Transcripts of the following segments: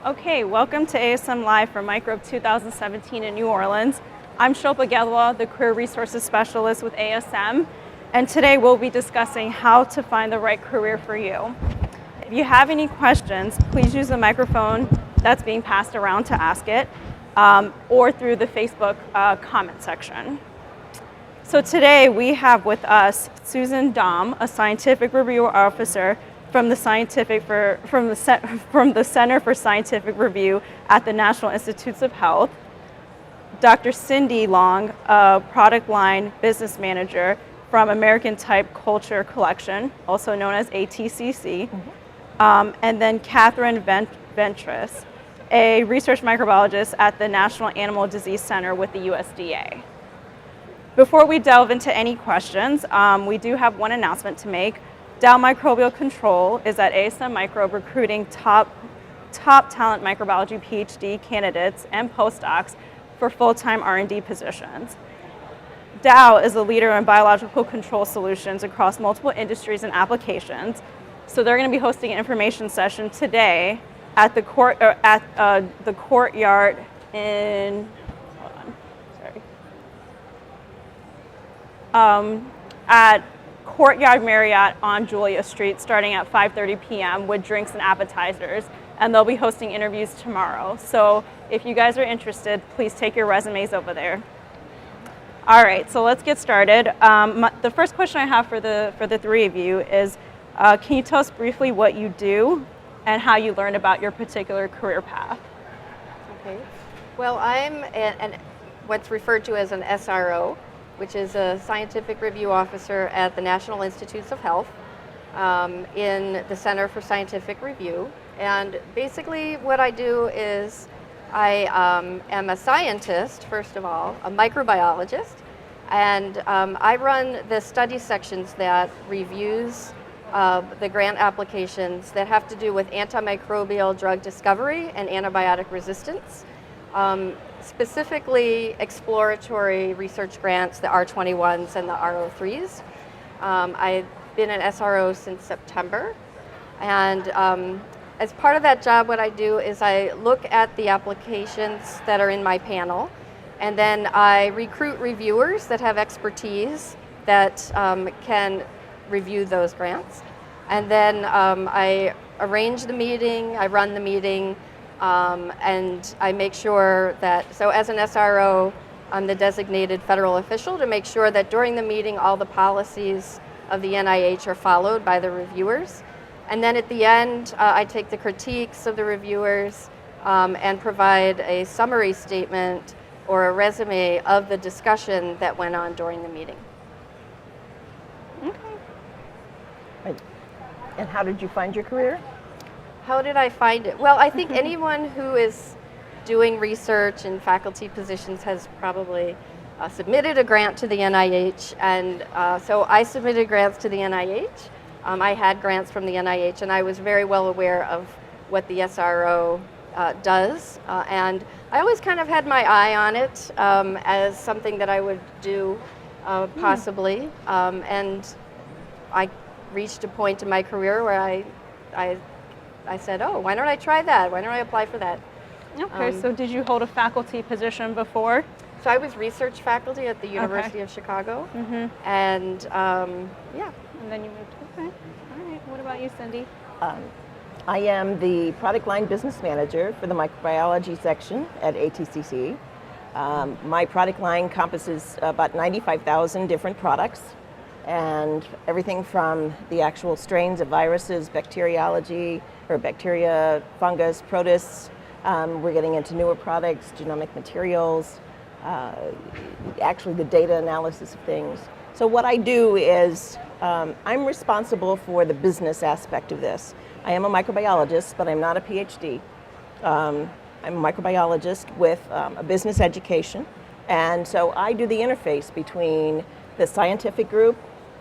Okay, welcome to ASM Live for Microbe 2017 in New Orleans. I'm Shilpa Gelwa, the Career Resources Specialist with ASM, and today we'll be discussing how to find the right career for you. If you have any questions, please use the microphone that's being passed around to ask it, or through the Facebook comment section. So today we have with us Susan Dom, a scientific review officer from the Center for Scientific Review at the National Institutes of Health, Dr. Cindy Long, a product line business manager from American Type Culture Collection, also known as ATCC, and then Catherine Ventris, a research microbiologist at the National Animal Disease Center with the USDA. Before we delve into any questions, we do have one announcement to make. Dow Microbial Control is at ASM Microbe recruiting top talent microbiology PhD candidates and postdocs for full-time R&D positions. Dow is a leader in biological control solutions across multiple industries and applications. So they're going to be hosting an information session today at the courtyard in, at Courtyard Marriott on Julia Street starting at 5:30 p.m. with drinks and appetizers, and they'll be hosting interviews tomorrow. So if you guys are interested, please take your resumes over there. All right, so let's get started. The first question I have for the three of you is, can you tell us briefly what you do and how you learned about your particular career path? Okay. Well, I'm what's referred to as an SRO, which is a scientific review officer at the National Institutes of Health in the Center for Scientific Review. And basically what I do is I am a scientist, first of all, a microbiologist, and I run the study sections that reviews the grant applications that have to do with antimicrobial drug discovery and antibiotic resistance. Specifically exploratory research grants, the R21s and the R03s. I've been an SRO since September, and as part of that job, what I do is I look at the applications that are in my panel, and then I recruit reviewers that have expertise that can review those grants. And then I arrange the meeting, I run the meeting, and I make sure that, so as an SRO, I'm the designated federal official to make sure that during the meeting all the policies of the NIH are followed by the reviewers. And then at the end, I take the critiques of the reviewers and provide a summary statement or a resume of the discussion that went on during the meeting. Okay. And how did you find your career? How did I find it? Well, I think anyone who is doing research in faculty positions has probably submitted a grant to the NIH, and so I submitted grants to the NIH. I had grants from the NIH, and I was very well aware of what the SRO does, and I always kind of had my eye on it as something that I would do possibly, and I reached a point in my career where I said, oh, why don't I try that? Why don't I apply for that? Okay, so did you hold a faculty position before? So I was research faculty at the University of Chicago, and yeah. And then you moved, okay. All right, what about you, Cindy? I am the product line business manager for the microbiology section at ATCC. My product line encompasses about 95,000 different products, and everything from the actual strains of viruses, bacteriology, or bacteria, fungus, protists. We're getting into newer products, genomic materials, actually the data analysis of things. So what I do is I'm responsible for the business aspect of this. I am a microbiologist, but I'm not a PhD. I'm a microbiologist with a business education, and so I do the interface between the scientific group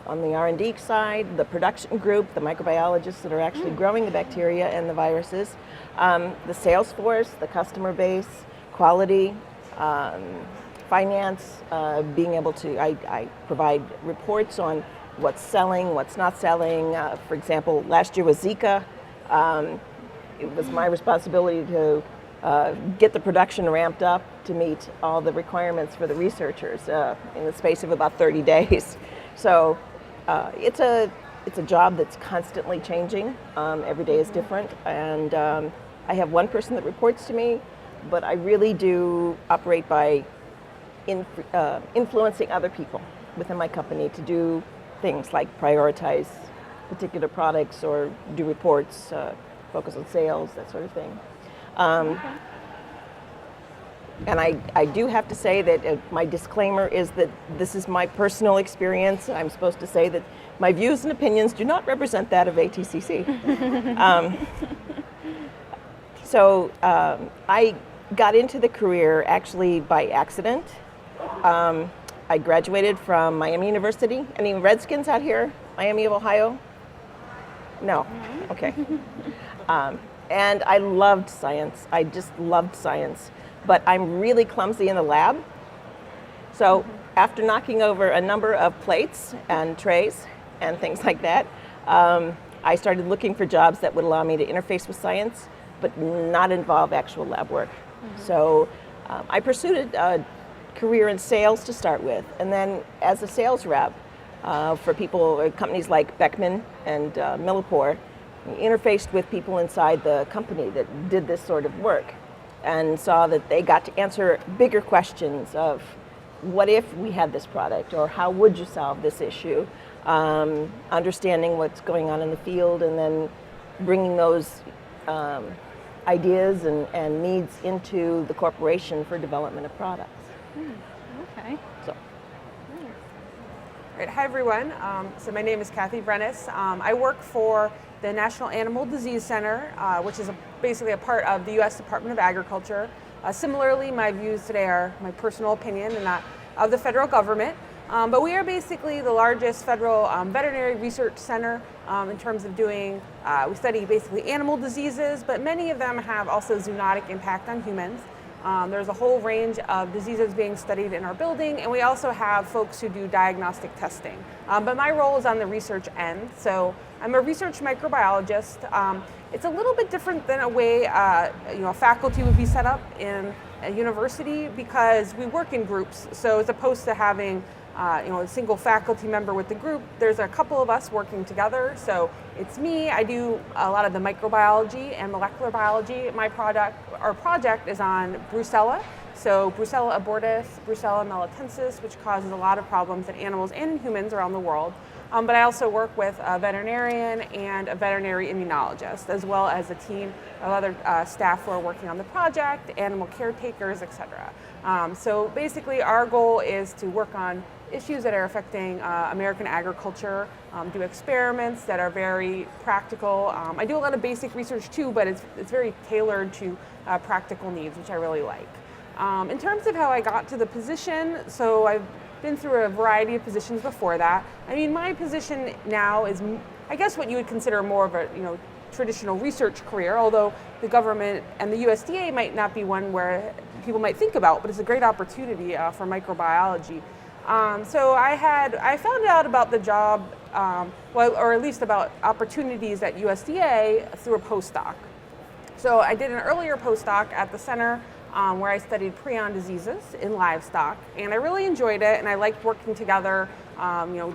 on the R&D side, the production group, the microbiologists that are actually growing the bacteria and the viruses, the sales force, the customer base, quality, finance, being able to, I provide reports on what's selling, what's not selling. For example, last year was Zika. it was my responsibility to get the production ramped up to meet all the requirements for the researchers in the space of about 30 days. So it's a job that's constantly changing. Every day is different, and I have one person that reports to me, but I really do operate by influencing other people within my company to do things like prioritize particular products or do reports, focus on sales, that sort of thing. And I do have to say that my disclaimer is that this is my personal experience. I'm supposed to say that my views and opinions do not represent that of ATCC. So I got into the career actually by accident. I graduated from Miami University. Any Redskins out here? Miami of Ohio? No? Okay. And I loved science. I just loved science. But I'm really clumsy in the lab. So after knocking over a number of plates and trays and things like that, I started looking for jobs that would allow me to interface with science, but not involve actual lab work. So I pursued a career in sales to start with, and then as a sales rep for people, companies like Beckman and Millipore, interfaced with people inside the company that did this sort of work, and saw that they got to answer bigger questions of what if we had this product, or how would you solve this issue, understanding what's going on in the field, and then bringing those ideas and needs into the corporation for development of products. Okay. So. All right, hi everyone. So my name is Kathy Brennis. I work for the National Animal Disease Center, which is basically a part of the U.S. Department of Agriculture. Similarly, my views today are my personal opinion and not of the federal government. But we are basically the largest federal veterinary research center in terms of doing, we study basically animal diseases, but many of them have also zoonotic impact on humans. There's a whole range of diseases being studied in our building, and we also have folks who do diagnostic testing. But my role is on the research end, so I'm a research microbiologist. It's a little bit different than a way a faculty would be set up in a university, because we work in groups. So as opposed to having a single faculty member with the group, there's a couple of us working together. So it's me. I do a lot of the microbiology and molecular biology. Our project is on Brucella. So Brucella abortus, Brucella melitensis, which causes a lot of problems in animals and in humans around the world. But I also work with a veterinarian and a veterinary immunologist, as well as a team of other staff who are working on the project, animal caretakers, etc. So basically our goal is to work on issues that are affecting American agriculture, do experiments that are very practical. I do a lot of basic research too, but it's very tailored to practical needs, which I really like. In terms of how I got to the position, so I've been through a variety of positions before that. I mean, my position now is, I guess, what you would consider more of a traditional research career, although the government and the USDA might not be one where people might think about, but it's a great opportunity for microbiology. So I found out about the job, or at least about opportunities at USDA through a postdoc. So I did an earlier postdoc at the center where I studied prion diseases in livestock, and I really enjoyed it, and I liked working together,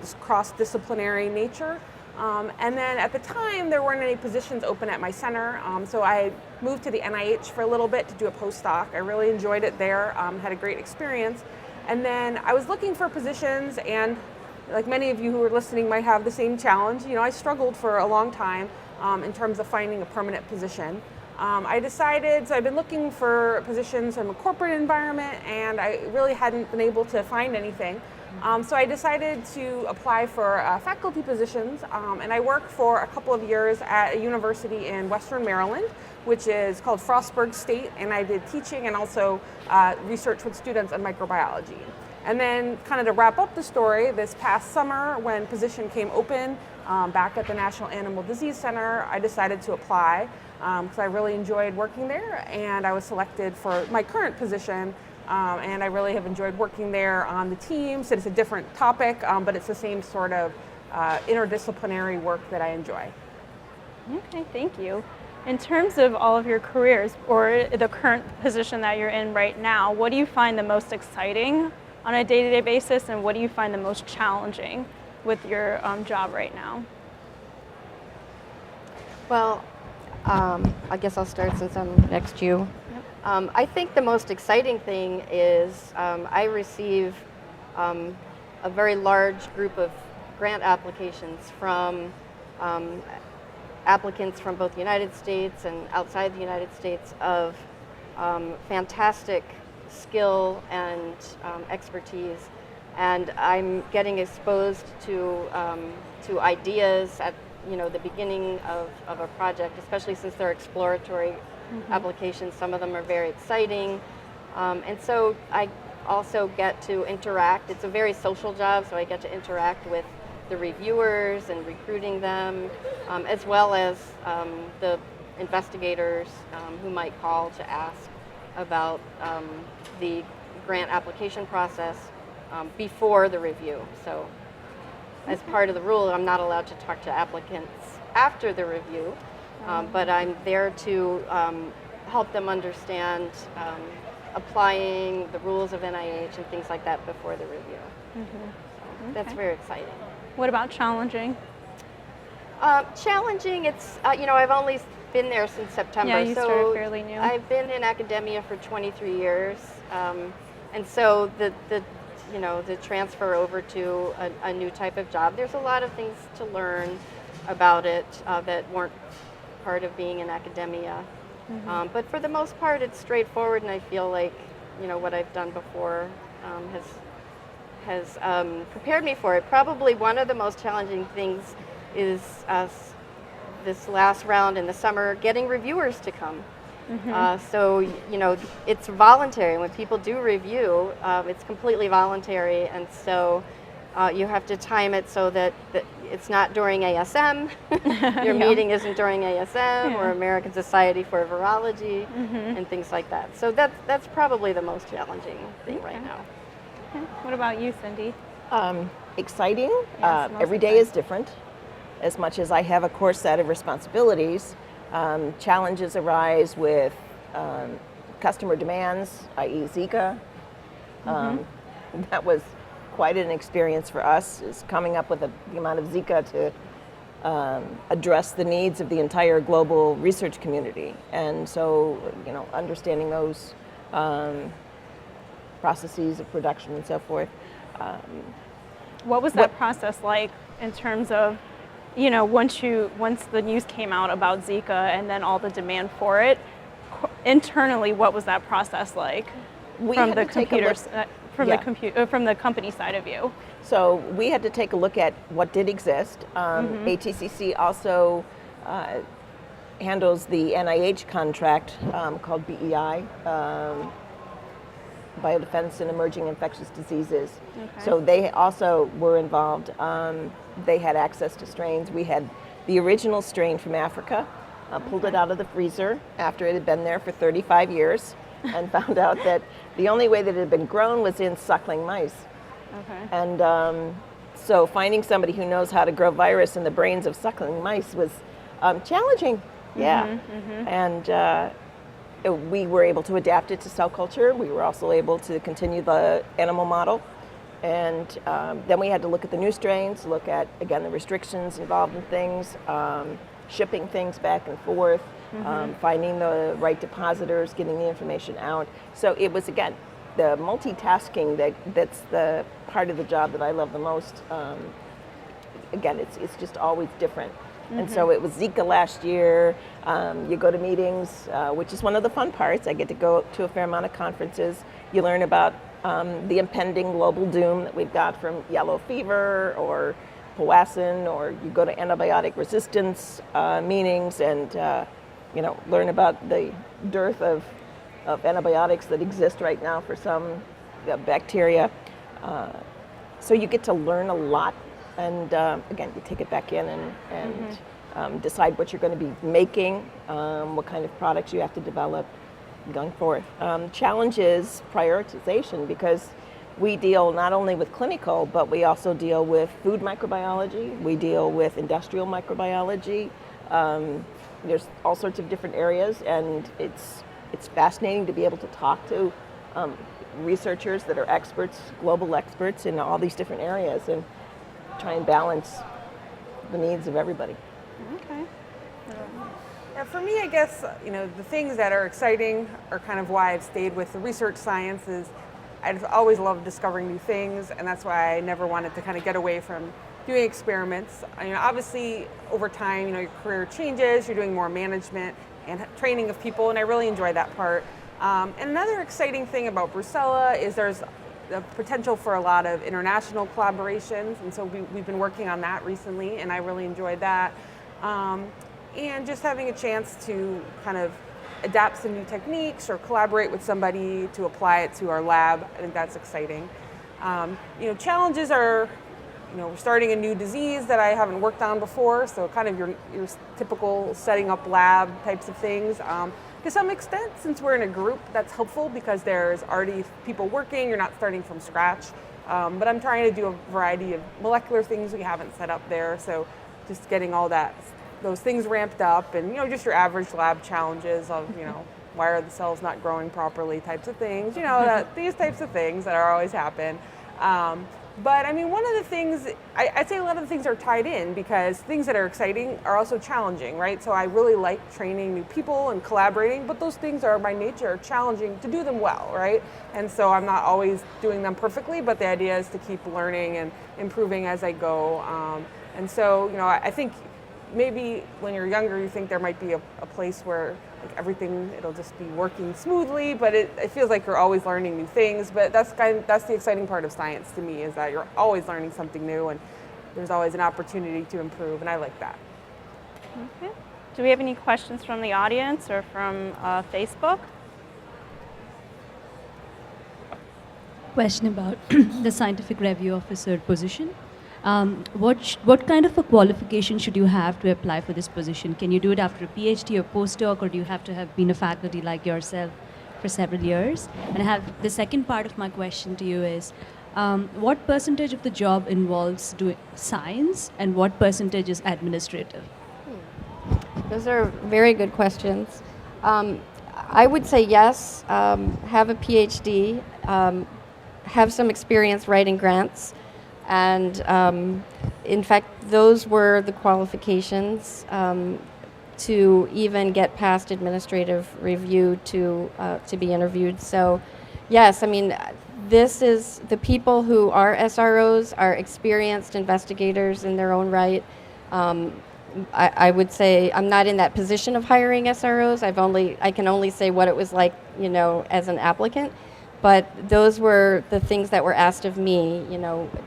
this cross-disciplinary nature. And then at the time, there weren't any positions open at my center, so I moved to the NIH for a little bit to do a postdoc. I really enjoyed it there, had a great experience. And then I was looking for positions, and like many of you who are listening might have the same challenge. I struggled for a long time in terms of finding a permanent position. I decided, so I've been looking for positions in a corporate environment, and I really hadn't been able to find anything. So I decided to apply for faculty positions, and I worked for a couple of years at a university in Western Maryland, which is called Frostburg State, and I did teaching and also research with students on microbiology. And then kind of to wrap up the story, this past summer when position came open back at the National Animal Disease Center, I decided to apply because I really enjoyed working there, and I was selected for my current position. And I really have enjoyed working there on the team. So it's a different topic, but it's the same sort of interdisciplinary work that I enjoy. Okay, thank you. In terms of all of your careers or the current position that you're in right now, what do you find the most exciting on a day-to-day basis, and what do you find the most challenging with your job right now? Well, I guess I'll start since I'm next to you. Yep. I think the most exciting thing is I receive a very large group of grant applications from applicants from both the United States and outside the United States of fantastic skill and expertise, and I'm getting exposed to ideas at the beginning of a project, especially since they're exploratory applications. Some of them are very exciting, and so I also get to interact. It's a very social job, so I get to interact with the reviewers and recruiting them, as well as the investigators who might call to ask about the grant application process before the review. So as part of the rule, I'm not allowed to talk to applicants after the review, but I'm there to help them understand applying the rules of NIH and things like that before the review. So that's very exciting. What about challenging? Challenging, it's, I've only been there since September. Yeah, you so started fairly new. I've been in academia for 23 years. And so the transfer over to a new type of job, there's a lot of things to learn about it that weren't part of being in academia. But for the most part, it's straightforward, and I feel like, what I've done before has prepared me for it. Probably one of the most challenging things is this last round in the summer, getting reviewers to come. So, it's voluntary. When people do review, it's completely voluntary, and so you have to time it so that it's not during ASM. Your meeting isn't during ASM or American Society for Virology and things like that. So that's probably the most challenging thing right now. Okay. What about you, Cindy? Exciting. Yes, Every day is different. As much as I have a core set of responsibilities, challenges arise with customer demands, i.e. Zika. That was quite an experience for us, is coming up with the amount of Zika to address the needs of the entire global research community. And so, understanding those processes of production and so forth. What was that process like in terms of, once the news came out about Zika and then all the demand for it, internally, what was that process like from the from the company side of you? So we had to take a look at what did exist. ATCC also handles the NIH contract called BEI, Biodefense and Emerging Infectious Diseases. Okay. So they also were involved. They had access to strains. We had the original strain from Africa, pulled it out of the freezer after it had been there for 35 years and found out that the only way that it had been grown was in suckling mice. Okay. And so finding somebody who knows how to grow virus in the brains of suckling mice was challenging. And we were able to adapt it to cell culture. We were also able to continue the animal model. And then we had to look at the new strains, look at, again, the restrictions involved in things, shipping things back and forth, finding the right depositors, getting the information out. So it was, again, the multitasking that's the part of the job that I love the most. Again, it's just always different. And so it was Zika last year. You go to meetings, which is one of the fun parts. I get to go to a fair amount of conferences. You learn about the impending global doom that we've got from yellow fever or Powassan, or you go to antibiotic resistance meetings and learn about the dearth of antibiotics that exist right now for some bacteria. So you get to learn a lot. And again, you take it back in and decide what you're going to be making, what kind of products you have to develop going forth. Challenge is prioritization, because we deal not only with clinical, but we also deal with food microbiology, we deal with industrial microbiology, there's all sorts of different areas, and it's fascinating to be able to talk to researchers that are experts, global experts in all these different areas, and try and balance the needs of everybody. Okay. Yeah, for me, I guess, the things that are exciting are kind of why I've stayed with the research sciences. I've always loved discovering new things, and that's why I never wanted to kind of get away from doing experiments. Obviously, over time, your career changes, you're doing more management and training of people, and I really enjoy that part. And another exciting thing about Brucella is there's the potential for a lot of international collaborations, and so we've been working on that recently, and I really enjoyed that. And just having a chance to kind of adapt some new techniques or collaborate with somebody to apply it to our lab, I think that's exciting. Challenges are, we're starting a new disease that I haven't worked on before, so kind of your typical setting up lab types of things. To some extent, since we're in a group, that's helpful because there's already people working, you're not starting from scratch. But I'm trying to do a variety of molecular things we haven't set up there, so just getting all those things ramped up, and just your average lab challenges of why are the cells not growing properly types of things, these types of things that are always happen. But one of the things, I'd say a lot of the things are tied in because things that are exciting are also challenging, right? So I really like training new people and collaborating, but those things are by nature challenging to do them well, right? And so I'm not always doing them perfectly, but the idea is to keep learning and improving as I go. And so, I think maybe when you're younger, you think there might be a place where everything, it'll just be working smoothly, but it feels like you're always learning new things. But that's the exciting part of science to me, is that you're always learning something new, and there's always an opportunity to improve, and I like that. Okay. Do we have any questions from the audience or from Facebook? Question about the scientific review officer position. What kind of a qualification should you have to apply for this position? Can you do it after a PhD or postdoc, or do you have to have been a faculty like yourself for several years? And the second part of my question to you is, what percentage of the job involves doing science, and what percentage is administrative? Those are very good questions. I would say yes, have a PhD, have some experience writing grants. And in fact, those were the qualifications to even get past administrative review to be interviewed. So yes, this is the people who are SROs are experienced investigators in their own right. I would say I'm not in that position of hiring SROs. I can only say what it was like, as an applicant. But those were the things that were asked of me.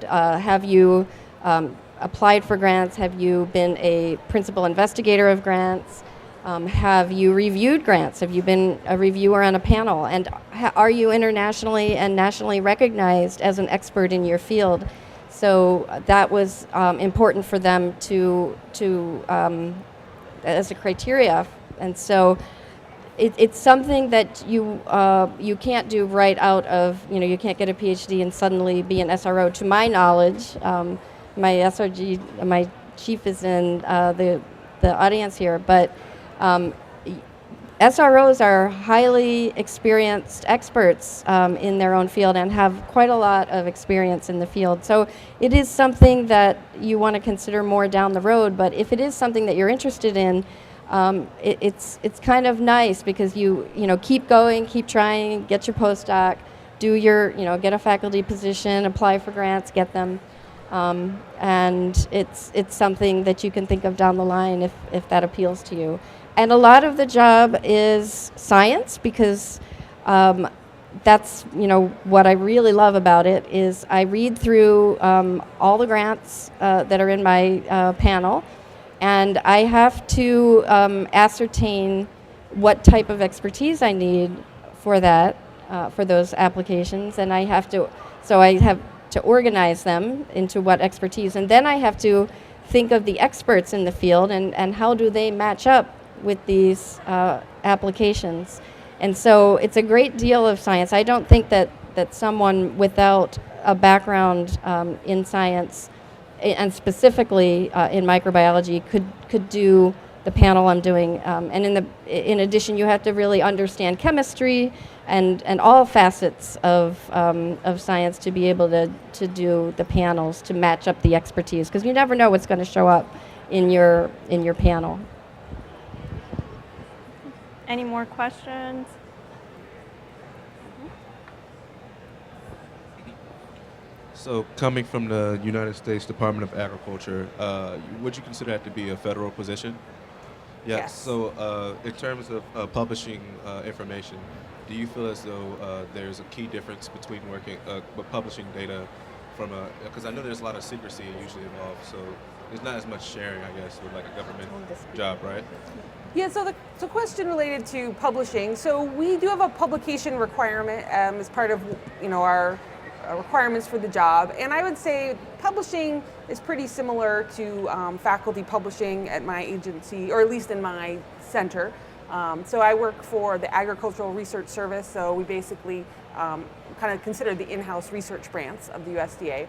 Have you applied for grants? Have you been a principal investigator of grants? Have you reviewed grants? Have you been a reviewer on a panel? And are you internationally and nationally recognized as an expert in your field? So that was important for them to as a criteria. And so it's something that you can't do right out of, you can't get a PhD and suddenly be an SRO. To my knowledge, my chief is in the audience here, but SROs are highly experienced experts in their own field and have quite a lot of experience in the field. So it is something that you want to consider more down the road, but if it is something that you're interested in, it's kind of nice because you keep going, keep trying, get your postdoc, get a faculty position, apply for grants, get them, and it's something that you can think of down the line if that appeals to you. And a lot of the job is science because that's what I really love about it is I read through all the grants that are in my panel. And I have to ascertain what type of expertise I need for that, for those applications, and I have to organize them into what expertise, and then I have to think of the experts in the field and how do they match up with these applications. And so it's a great deal of science. I don't think that someone without a background in science and specifically in microbiology could do the panel I'm doing. And in addition, you have to really understand chemistry and all facets of science to be able to do the panels, to match up the expertise, because you never know what's going to show up in your panel. Any more questions? So, coming from the United States Department of Agriculture, would you consider that to be a federal position? Yeah. Yes. So, in terms of publishing information, do you feel as though there's a key difference between publishing data from because I know there's a lot of secrecy usually involved, so there's not as much sharing, I guess, with like a government job, right? Yeah, so the question related to publishing. So we do have a publication requirement as part of our requirements for the job, and I would say publishing is pretty similar to faculty publishing at my agency, or at least in my center. So I work for the Agricultural Research Service, so we basically kind of consider the in-house research branch of the USDA.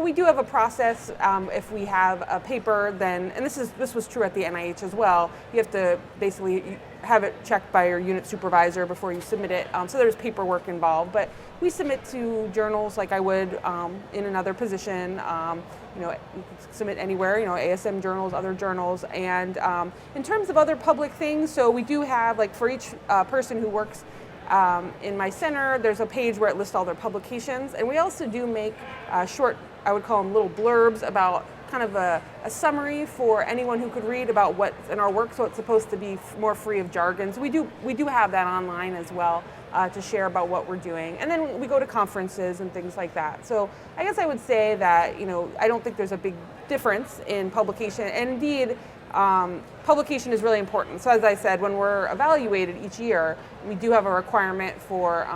We do have a process. If we have a paper, then, and this was true at the NIH as well, you have to basically have it checked by your unit supervisor before you submit it. So there's paperwork involved, but we submit to journals like I would in another position. You can submit anywhere, ASM journals, other journals. And in terms of other public things, so we do have, like, for each person who works in my center, there's a page where it lists all their publications, and we also do make short, I would call them little blurbs, about kind of a summary for anyone who could read about what's in our work, so it's supposed to be more free of jargon. So we do have that online as well to share about what we're doing, and then we go to conferences and things like that. So I guess I would say that I don't think there's a big difference in publication, and indeed publication is really important. So as I said, when we're evaluated each year, we do have a requirement for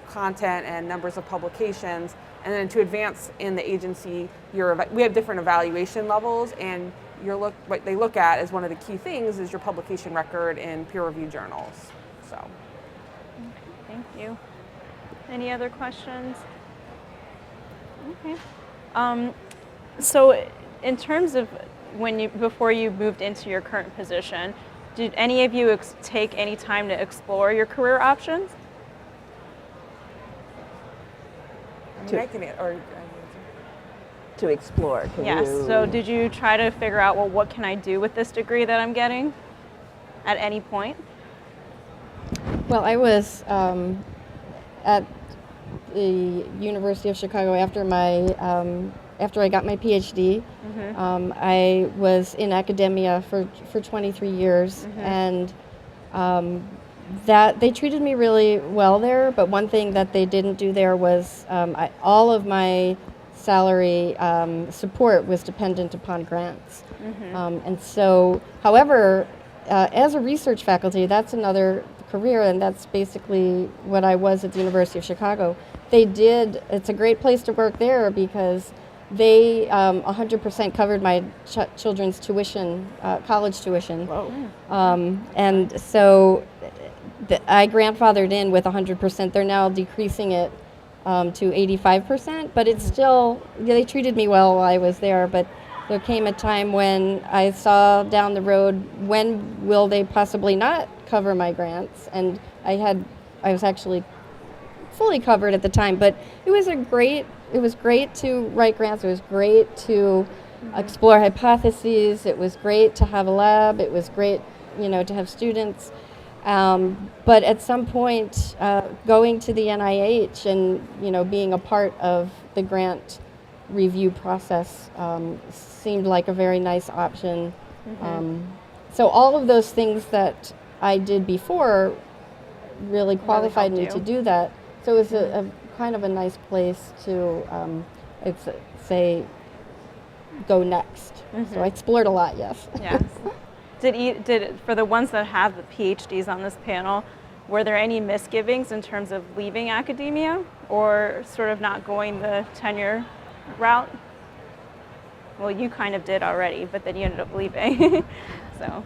content and numbers of publications, and then to advance in the agency, we have different evaluation levels, and what they look at as one of the key things is your publication record in peer-reviewed journals. So, thank you. Any other questions? Okay. So, in terms of before you moved into your current position, did any of you take any time to explore your career options? To explore. Yes. So did you try to figure out, well, what can I do with this degree that I'm getting at any point? Well, I was at the University of Chicago after I got my PhD. Mm-hmm. I was in academia for 23 years, Mm-hmm. and that they treated me really well there. But one thing that they didn't do there was all of my salary support was dependent upon grants. Mm-hmm. And so, however, as a research faculty, that's another career, and that's basically what I was at the University of Chicago. It's a great place to work there because they 100% covered my children's tuition, college tuition. Whoa. And so I grandfathered in with 100%. They're now decreasing it to 85%, but it's still, they treated me well while I was there, but there came a time when I saw down the road, when will they possibly not cover my grants? And I was actually fully covered at the time, but it was great to write grants. It was great to explore hypotheses. It was great to have a lab. It was great, to have students. But at some point, going to the NIH and being a part of the grant review process seemed like a very nice option. Mm-hmm. So all of those things that I did before really qualified me helped to you. do that. So it was a kind of a nice place to, say, go next. Mm-hmm. So I explored a lot, yes. Yes. Did for the ones that have the PhDs on this panel, were there any misgivings in terms of leaving academia or sort of not going the tenure route? Well, you kind of did already, but then you ended up leaving. So.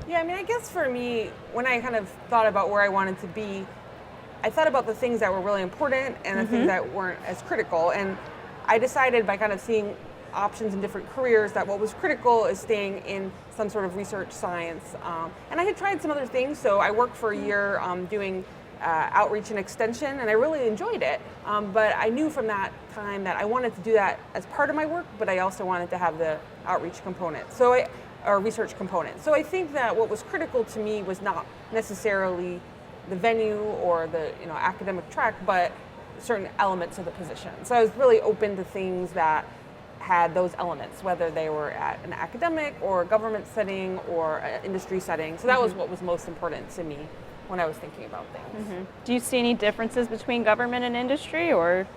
Yeah, I guess for me, when I kind of thought about where I wanted to be, I thought about the things that were really important and the things that weren't as critical. And I decided by kind of seeing options and different careers, that what was critical is staying in some sort of research science. And I had tried some other things, so I worked for a year doing outreach and extension, and I really enjoyed it. But I knew from that time that I wanted to do that as part of my work, but I also wanted to have the outreach component, or research component. So I think that what was critical to me was not necessarily the venue or the academic track, but certain elements of the position. So I was really open to things that had those elements, whether they were at an academic or government setting or an industry setting. So that was what was most important to me when I was thinking about things. Do you see any differences between government and industry, or?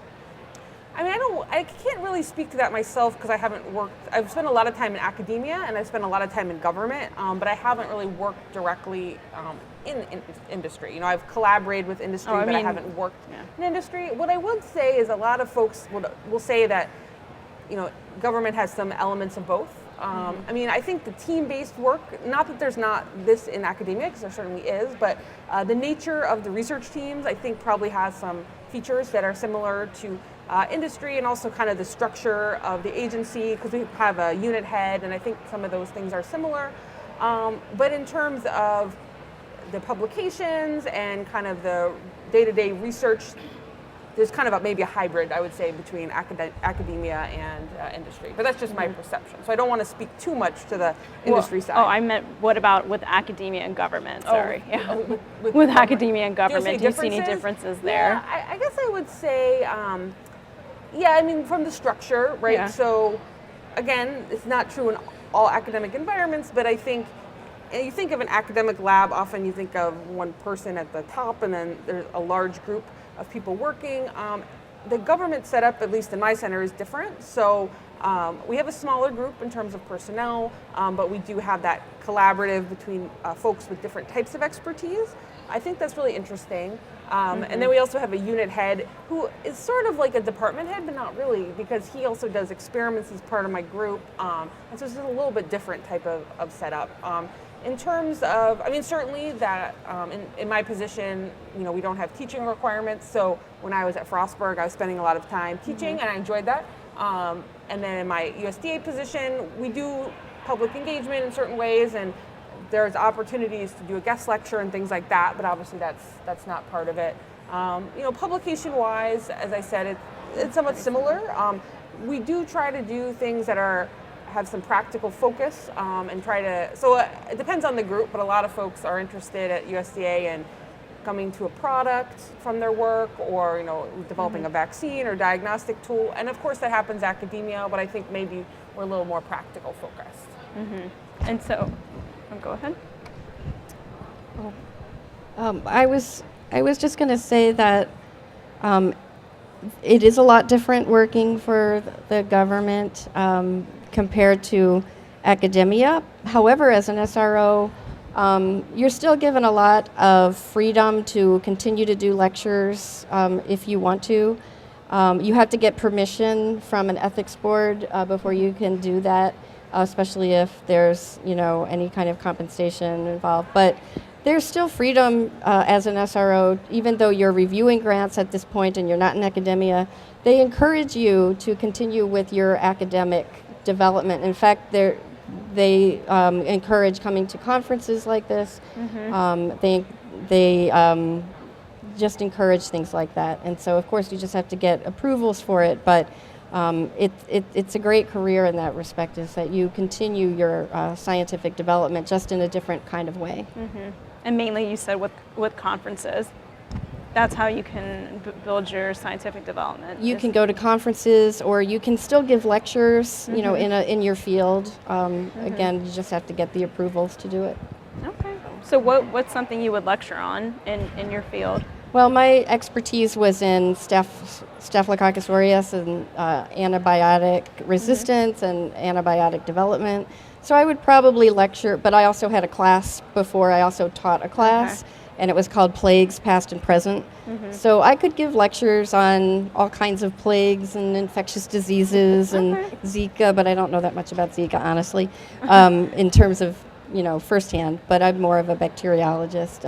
I mean, I can't really speak to that myself because I haven't worked. I've spent a lot of time in academia and I've spent a lot of time in government, but I haven't really worked directly in industry. I've collaborated with industry, but I haven't worked in industry. What I would say is a lot of folks will say that, government has some elements of both. I mean, I think the team-based work, not that there's not this in academia, because there certainly is, but the nature of the research teams, I think, probably has some features that are similar to industry, and also kind of the structure of the agency, because we have a unit head, and I think some of those things are similar. But in terms of the publications and kind of the day-to-day research, there's kind of maybe a hybrid, I would say, between academia and industry. But that's just my perception. So I don't want to speak too much to the industry side. Oh, I meant, what about with academia and government? Sorry. With academia and government, do you see any differences there? Yeah, I guess I would say, I mean, from the structure, right? Yeah. So again, it's not true in all academic environments, but I think you think of an academic lab, often you think of one person at the top and then there's a large group of people working. The government setup, at least in my center, is different. So we have a smaller group in terms of personnel, but we do have that collaborative between folks with different types of expertise. I think that's really interesting. And then we also have a unit head who is sort of like a department head, but not really, because he also does experiments as part of my group. And so it's just a little bit different type of setup. In terms of, I mean, certainly that in my position, we don't have teaching requirements. So when I was at Frostburg, I was spending a lot of time teaching, and I enjoyed that. And then in my USDA position, we do public engagement in certain ways, and there's opportunities to do a guest lecture and things like that. But obviously, that's not part of it. Publication-wise, as I said, it's somewhat similar. We do try to do things that have some practical focus and try to, so it depends on the group, but a lot of folks are interested at USDA in coming to a product from their work, or developing a vaccine or diagnostic tool. And of course that happens academia, but I think maybe we're a little more practical focused. And so, go ahead. I was just going to say that it is a lot different working for the government compared to academia. However, as an SRO, you're still given a lot of freedom to continue to do lectures if you want to. You have to get permission from an ethics board before you can do that, especially if there's any kind of compensation involved. But there's still freedom as an SRO, even though you're reviewing grants at this point and you're not in academia. They encourage you to continue with your academic development. In fact, they encourage coming to conferences like this. They just encourage things like that. And so, of course, you just have to get approvals for it. But it's a great career in that respect, is that you continue your scientific development just in a different kind of way. And mainly, you said with conferences. That's how you can build your scientific development. You can go to conferences, or you can still give lectures, in your field. Again, you just have to get the approvals to do it. Okay. So what's something you would lecture on in your field? Well, my expertise was in Staphylococcus aureus and antibiotic resistance and antibiotic development. So I would probably lecture, but I also had a class before. I also taught a class. Okay. And it was called Plagues, Past and Present. So I could give lectures on all kinds of plagues and infectious diseases and Zika, but I don't know that much about Zika, honestly, in terms of firsthand, but I'm more of a bacteriologist.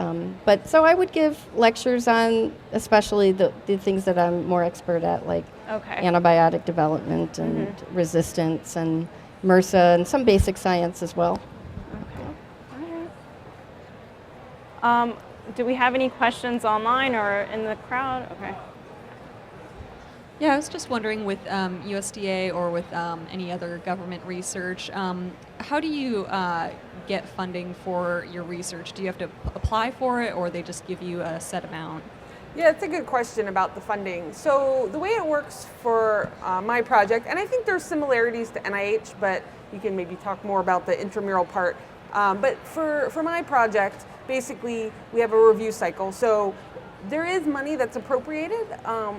But so I would give lectures on especially the things that I'm more expert at, like Okay. antibiotic development and resistance and MRSA and some basic science as well. Do we have any questions online or in the crowd? Okay. Yeah, I was just wondering with USDA or with any other government research, how do you get funding for your research? Do you have to apply for it, or they just give you a set amount? Yeah, it's a good question about the funding. So the way it works for my project, and I think there's similarities to NIH, but you can maybe talk more about the intramural part. But for my project, basically we have a review cycle. So there is money that's appropriated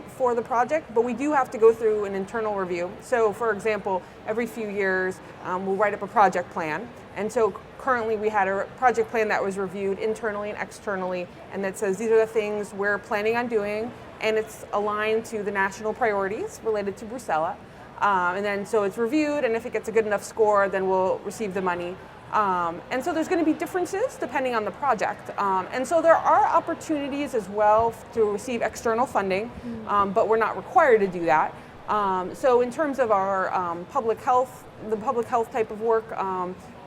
for the project, but we do have to go through an internal review. So for example, every few years we'll write up a project plan. And so currently we had a project plan that was reviewed internally and externally, and that says these are the things we're planning on doing, and it's aligned to the national priorities related to Brucella. And then so it's reviewed, and if it gets a good enough score, then we'll receive the money. And so there's going to be differences depending on the project. And so there are opportunities as well to receive external funding, but we're not required to do that. So in terms of our public health type of work,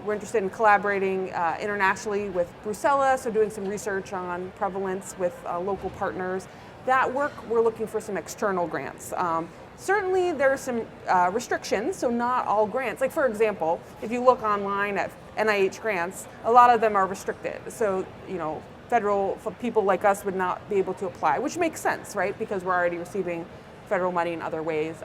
we're interested in collaborating internationally with Brucella, so doing some research on prevalence with local partners. That work, we're looking for some external grants. Certainly there are some restrictions, so not all grants. Like for example, if you look online at NIH grants, a lot of them are restricted. So, federal people like us would not be able to apply, which makes sense, right? Because we're already receiving federal money in other ways.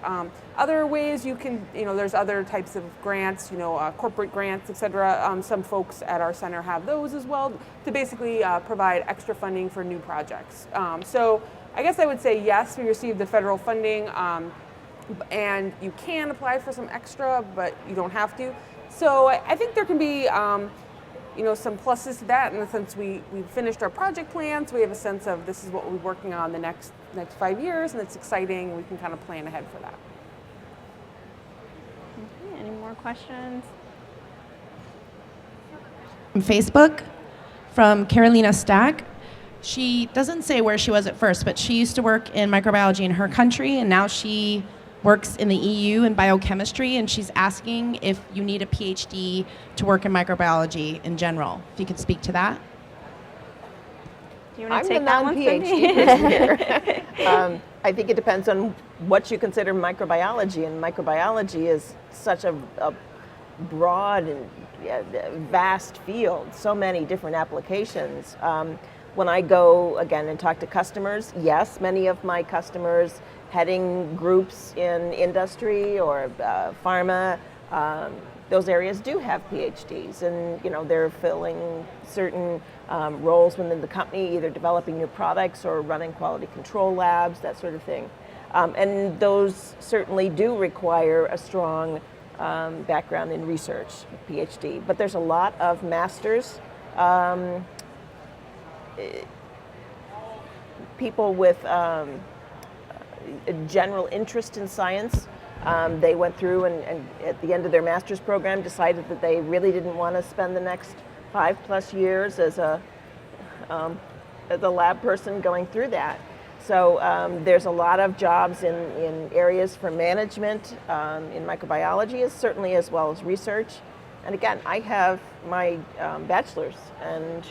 Other ways you can, there's other types of grants, corporate grants, et cetera. Some folks at our center have those as well to basically provide extra funding for new projects. So I guess I would say yes, we received the federal funding, and you can apply for some extra, but you don't have to. So I think there can be some pluses to that in the sense we finished our project plan, so we have a sense of this is what we'll be working on the next 5 years, and it's exciting, and we can kind of plan ahead for that. Okay, any more questions? From Facebook, from Carolina Stack. She doesn't say where she was at first, but she used to work in microbiology in her country, and now she works in the EU in biochemistry, and she's asking if you need a PhD to work in microbiology in general. If you could speak to that. Do you want I'm to take the that one, non-PhD Cindy? person here. I think it depends on what you consider microbiology, and microbiology is such a broad and vast field, so many different applications. When I go again and talk to customers, yes, many of my customers heading groups in industry or pharma, those areas do have PhDs, and they're filling certain roles within the company, either developing new products or running quality control labs, that sort of thing. And those certainly do require a strong background in research, PhD. But there's a lot of masters, people with a general interest in science. They went through and at the end of their master's program decided that they really didn't want to spend the next 5+ years as a lab person going through that. So there's a lot of jobs in areas for management in microbiology, certainly as well as research. And again, I have my bachelor's and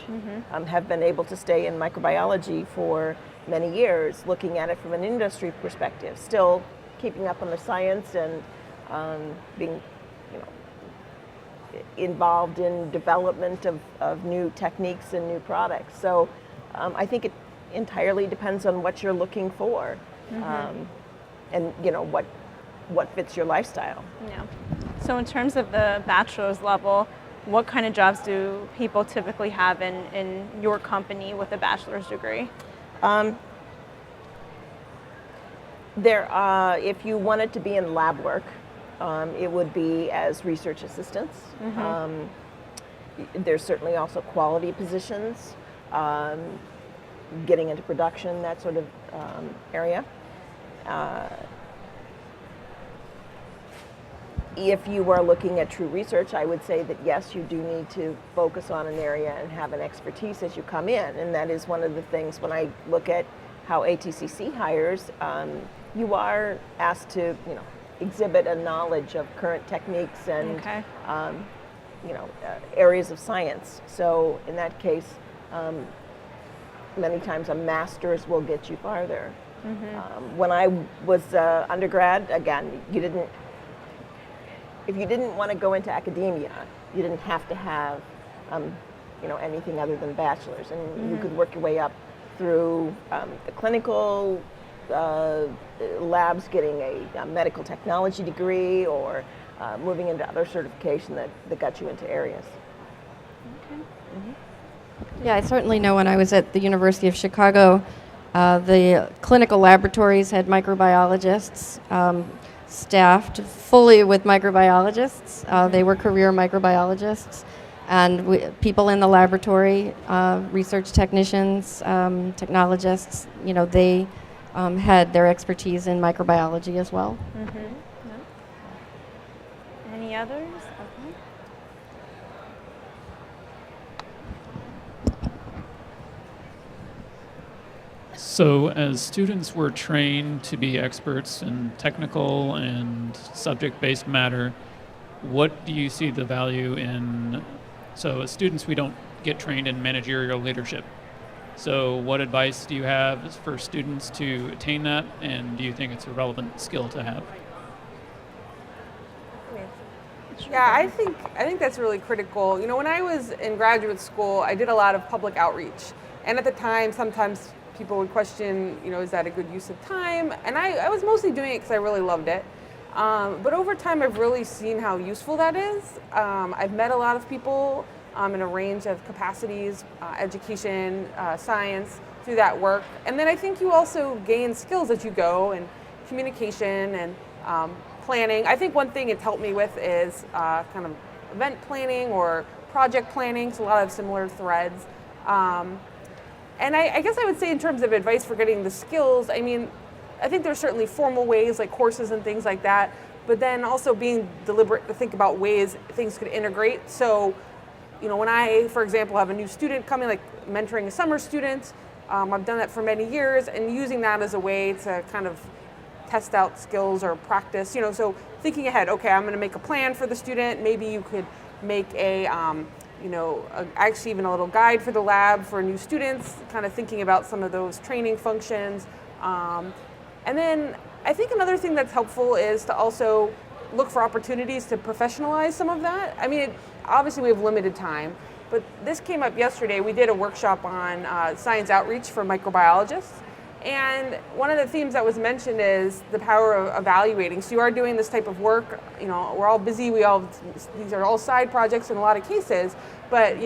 have been able to stay in microbiology for many years, looking at it from an industry perspective, still keeping up on the science and being involved in development of new techniques and new products. So I think it entirely depends on what you're looking for, and what fits your lifestyle. Yeah. So in terms of the bachelor's level, what kind of jobs do people typically have in your company with a bachelor's degree? If you wanted to be in lab work, it would be as research assistants. There's certainly also quality positions, getting into production, that sort of if you are looking at true research, I would say that yes, you do need to focus on an area and have an expertise as you come in. And that is one of the things when I look at how ATCC hires, you are asked to, exhibit a knowledge of current techniques and, areas of science. So in that case, many times a master's will get you farther. When I was undergrad, again, if you didn't want to go into academia, you didn't have to have, anything other than bachelor's, and you could work your way up through the clinical labs, getting a medical technology degree, or moving into other certification that got you into areas. Yeah, I certainly know when I was at the University of Chicago, the clinical laboratories had microbiologists staffed fully with microbiologists. They were career microbiologists. And people in the laboratory, research technicians, technologists, they had their expertise in microbiology as well. Any others? So as students were trained to be experts in technical and subject-based matter, what do you see the value in? So as students, we don't get trained in managerial leadership. So what advice do you have for students to attain that, and do you think it's a relevant skill to have? Yeah, I think that's really critical. When I was in graduate school, I did a lot of public outreach. And at the time, sometimes people would question, is that a good use of time? And I was mostly doing it because I really loved it. But over time, I've really seen how useful that is. I've met a lot of people in a range of capacities, education, science, through that work. And then I think you also gain skills as you go, and communication and planning. I think one thing it's helped me with is kind of event planning or project planning, so a lot of similar threads. And I guess I would say in terms of advice for getting the skills, I think there's certainly formal ways like courses and things like that, but then also being deliberate to think about ways things could integrate. So, when I, for example, have a new student coming, like mentoring a summer student, I've done that for many years, and using that as a way to kind of test out skills or practice, so thinking ahead, okay, I'm going to make a plan for the student. Maybe you could make actually even a little guide for the lab for new students, kind of thinking about some of those training functions. And then I think another thing that's helpful is to also look for opportunities to professionalize some of that. Obviously we have limited time, but this came up yesterday. We did a workshop on science outreach for microbiologists. And one of the themes that was mentioned is the power of evaluating. So you are doing this type of work, we're all busy, these are all side projects in a lot of cases, but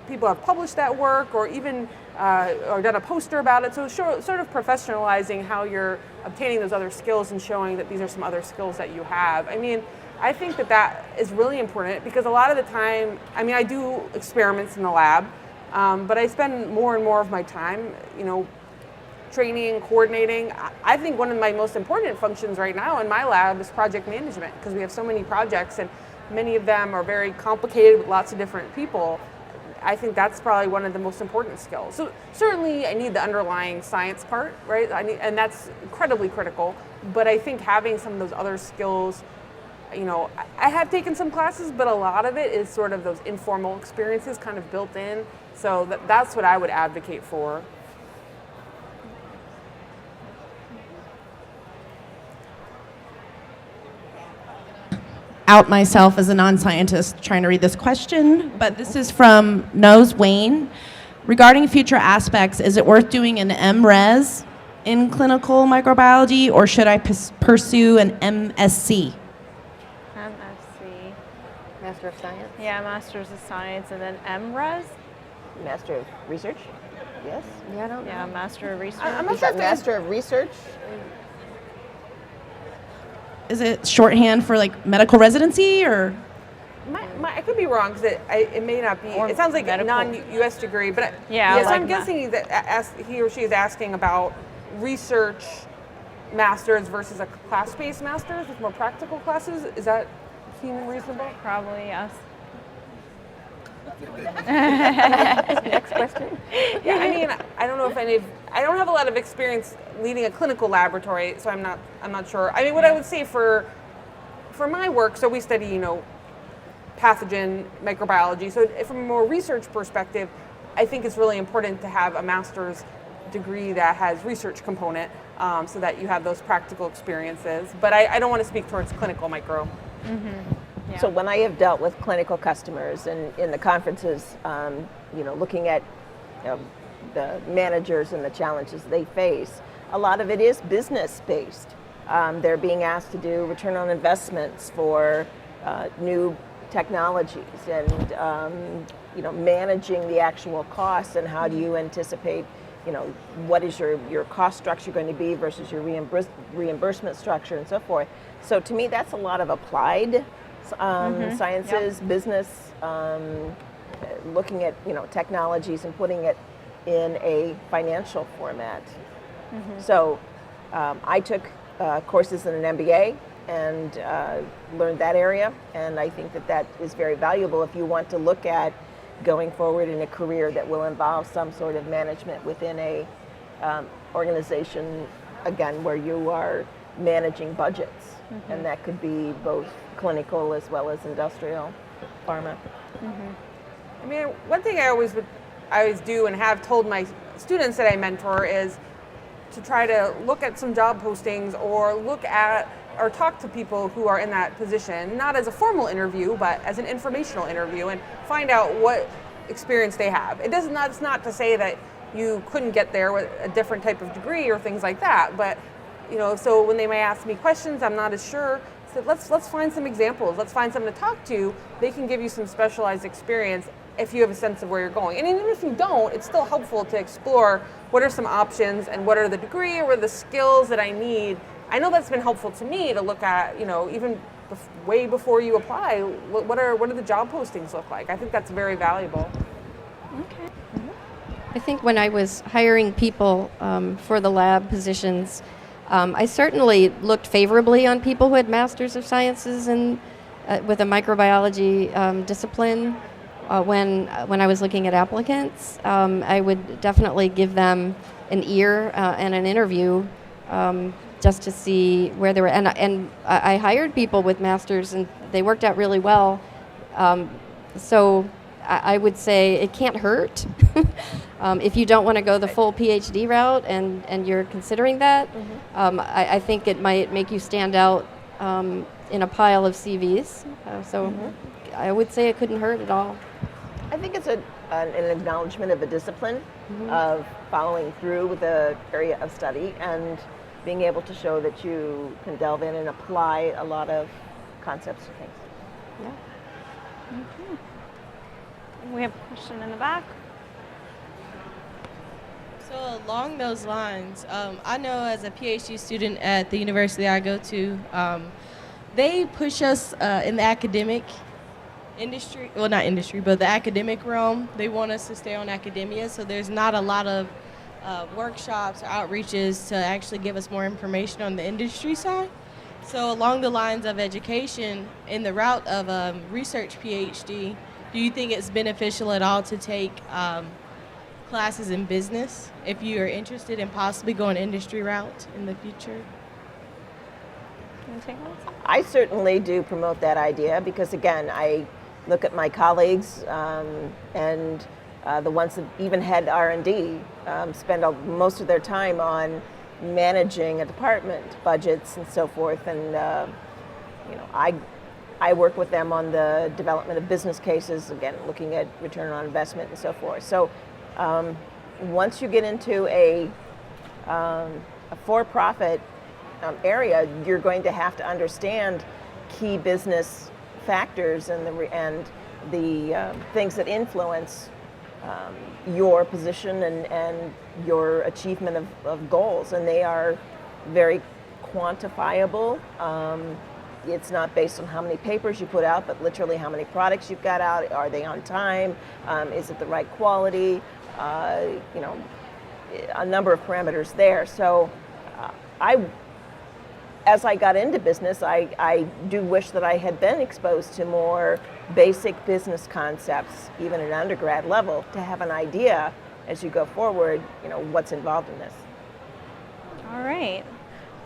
people have published that work or even or done a poster about it. So sort of professionalizing how you're obtaining those other skills and showing that these are some other skills that you have. I think that is really important because a lot of the time, I do experiments in the lab, but I spend more and more of my time, training, coordinating. I think one of my most important functions right now in my lab is project management because we have so many projects and many of them are very complicated with lots of different people. I think that's probably one of the most important skills. So certainly I need the underlying science part, right? And that's incredibly critical, but I think having some of those other skills, I have taken some classes, but a lot of it is sort of those informal experiences kind of built in. So that's what I would advocate for. Out myself as a non-scientist trying to read this question, but this is from Nose Wayne. Regarding future aspects, is it worth doing an MRes in clinical microbiology, or should I pursue an MSc? MSc. Master of Science? Yeah, Master's of Science, and then MRes? Master of Research? Yes? Yeah, I don't know. Yeah, Master of Research. I'm not Is sure that if Master of Research? Is it shorthand for like medical residency, or? I could be wrong because it may not be. Or It sounds like a medical. non-U.S. degree, but Yeah, so like I'm guessing that he or she is asking about research masters versus a class-based masters with more practical classes. Is that seem reasonable? Probably yes. Next question. Yeah, I mean, I don't know if I don't have a lot of experience leading a clinical laboratory, so I'm not sure. I mean, what I would say for my work, so we study, pathogen microbiology. So from a more research perspective, I think it's really important to have a master's degree that has research component, so that you have those practical experiences. But I don't want to speak towards clinical micro. Yeah. So when I have dealt with clinical customers and in the conferences, looking at the managers and the challenges they face, a lot of it is business based. They're being asked to do return on investments for new technologies and managing the actual costs and how do you anticipate what is your cost structure going to be versus your reimbursement structure and so forth. So to me, that's a lot of applied sciences, business, looking at technologies and putting it in a financial format. So I took courses in an MBA and learned that area, and I think that is very valuable if you want to look at going forward in a career that will involve some sort of management within a organization, again, where you are managing budgets, and that could be both clinical as well as industrial, pharma. I mean, one thing I always do and have told my students that I mentor is to try to look at some job postings or look at or talk to people who are in that position, not as a formal interview, but as an informational interview, and find out what experience they have. It's not to say that you couldn't get there with a different type of degree or things like that, but so when they may ask me questions, I'm not as sure. So let's find some examples. Let's find someone to talk to. They can give you some specialized experience if you have a sense of where you're going. And even if you don't, it's still helpful to explore what are some options and what are the degree or the skills that I need. I know that's been helpful to me to look at, even way before you apply, what do the job postings look like? I think that's very valuable. Okay. I think when I was hiring people for the lab positions, I certainly looked favorably on people who had Masters of Sciences with a microbiology discipline. When I was looking at applicants, I would definitely give them an ear and an interview just to see where they were. And I hired people with masters, and they worked out really well. So I would say it can't hurt if you don't want to go the full PhD route and you're considering that. I think it might make you stand out in a pile of CVs. I would say it couldn't hurt at all. I think it's an acknowledgement of a discipline of following through with the area of study and being able to show that you can delve in and apply a lot of concepts to things. Yeah. We have a question in the back. So along those lines, I know as a PhD student at the university I go to, they push us in the academic industry, well not industry, but the academic realm. They want us to stay on academia, so there's not a lot of workshops or outreaches to actually give us more information on the industry side. So along the lines of education, in the route of a research PhD, do you think it's beneficial at all to take classes in business if you are interested in possibly going industry route in the future? Can you take one? I certainly do promote that idea because, again, I look at my colleagues and the ones that even had R&D spend most of their time on managing a department, budgets and so forth. And I work with them on the development of business cases, again, looking at return on investment and so forth. So once you get into a for-profit area, you're going to have to understand key business factors and the things that influence your position and your achievement of goals, and they are very quantifiable. It's not based on how many papers you put out, but literally how many products you've got out. Are they on time? Is it the right quality? A number of parameters there. So as I got into business, I do wish that I had been exposed to more basic business concepts, even at undergrad level, to have an idea as you go forward, what's involved in this. All right.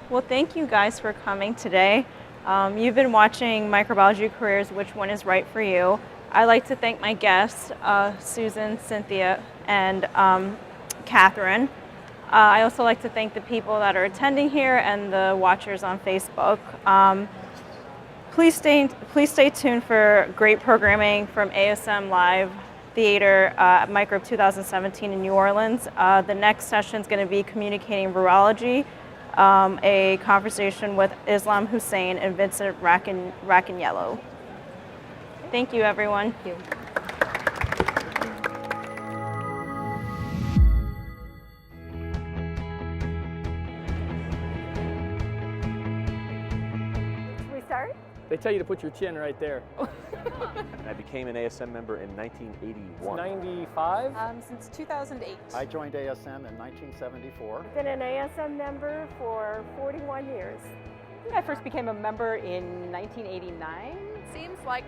Well, thank you guys for coming today. You've been watching Microbiology Careers, Which One is Right for You. I'd like to thank my guests, Susan, Cynthia, and Catherine. I also like to thank the people that are attending here and the watchers on Facebook. Please stay tuned for great programming from ASM Live Theater at Microbe 2017 in New Orleans. The next session is going to be Communicating Virology, a conversation with Islam Hussein and Vincent Rackaniello. Thank you, everyone. Thank you. They tell you to put your chin right there. I became an ASM member in 1981. 95? Since 2008. I joined ASM in 1974. I've been an ASM member for 41 years. I think I first became a member in 1989. Seems like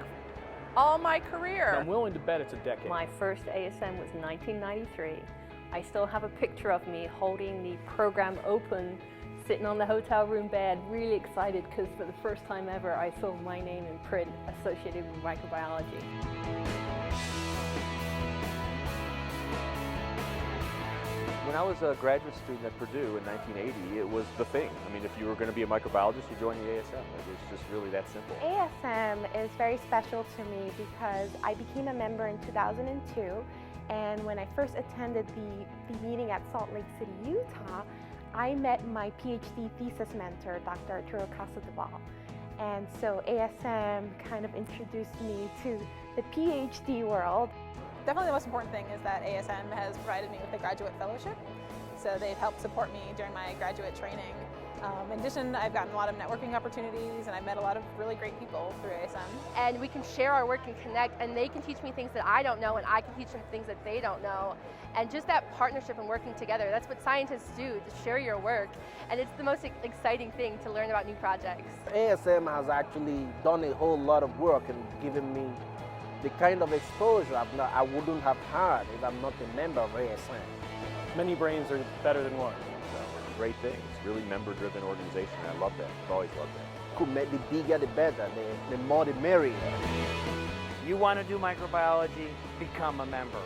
all my career. I'm willing to bet it's a decade. My first ASM was 1993. I still have a picture of me holding the program open, sitting on the hotel room bed, really excited because for the first time ever I saw my name in print associated with microbiology. When I was a graduate student at Purdue in 1980, it was the thing. I mean, if you were going to be a microbiologist, you joined the ASM. It was just really that simple. ASM is very special to me because I became a member in 2002, and when I first attended the meeting at Salt Lake City, Utah, I met my PhD thesis mentor, Dr. Arturo Casadevall. And so ASM kind of introduced me to the PhD world. Definitely the most important thing is that ASM has provided me with a graduate fellowship. So they've helped support me during my graduate training. In addition, I've gotten a lot of networking opportunities and I've met a lot of really great people through ASM. And we can share our work and connect, and they can teach me things that I don't know and I can teach them things that they don't know. And just that partnership and working together, that's what scientists do, to share your work. And it's the most exciting thing to learn about new projects. ASM has actually done a whole lot of work and given me the kind of exposure I wouldn't have had if I'm not a member of ASM. Many brains are better than one. Great thing. It's really member-driven organization. I love that. I've always loved that. Could make the bigger the better, the more the merrier. You want to do microbiology, become a member.